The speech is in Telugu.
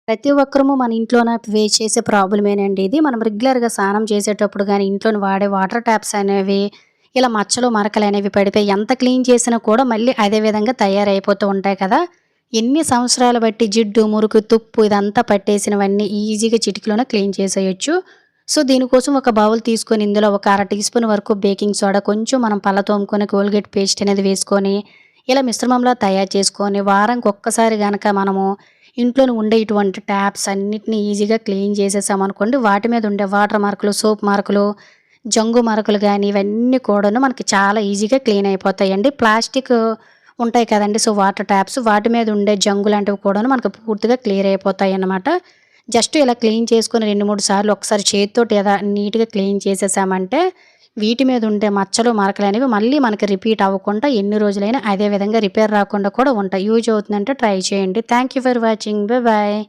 ప్రతి ఒక్కరము మన ఇంట్లోన ఫేస్ చేసే ప్రాబ్లమేనండి ఇది. మనం రెగ్యులర్‌గా స్నానం చేసేటప్పుడు గాని, ఇంట్లోని వాడే వాటర్ ట్యాప్స్ అనేవి ఇలా మచ్చలు, మరకలనేవి పడిపోయి ఎంత క్లీన్ చేసినా కూడా మళ్ళీ అదే విధంగా తయారైపోతూ ఉంటాయి కదా! ఎన్ని సంవత్సరాలు బట్టి జిడ్డు, మురుకు, తుప్పు ఇదంతా పట్టేసినవన్నీ ఈజీగా చిటికలోనే క్లీన్ చేసేయొచ్చు. సో, దీనికోసం ఒక బౌల్ తీసుకొని ఇందులో ఒక అర టీ స్పూన్ వరకు బేకింగ్ సోడా, కొంచెం మనం పళ్ళ తోముకునే కోల్‌గేట్ పేస్ట్ అనేది వేసుకొని, ఇలా మిశ్రమంలా తయారు చేసుకొని వారానికి ఒక్కసారి గనక మనము ఇంట్లోనే ఉండే ఇటువంటి ట్యాప్స్ అన్నిటిని ఈజీగా క్లీన్ చేసేసామనుకోండి, వాటి మీద ఉండే వాటర్ మార్కులు, సోప్ మార్కులు, జంగు మరకలు గాని, ఇవన్నీ కూడాను మనకి చాలా ఈజీగా క్లీన్ అయిపోతాయండి. ప్లాస్టిక్ ఉంటాయి కదండీ! సో, వాటర్ ట్యాప్స్ వాటి మీద ఉండే జంగు లాంటివి కూడాను మనకు పూర్తిగా క్లియర్ అయిపోతాయన్నమాట. జస్ట్ ఇలా క్లీన్ చేసుకొని 2, 3 సార్లు ఒకసారి చేత్తోటి నీట్‌గా క్లీన్ చేసేసామంటే, వీటి మీద ఉండే మచ్చలు, మరకలనేవి మళ్ళీ మనకి రిపీట్ అవ్వకుండా ఎన్ని రోజులైనా అదే విధంగా రిపేర్ రాకుండా కూడా ఉంటాయి. యూజ్ అవుతుందంటే ట్రై చేయండి. Thank you for watching. Bye.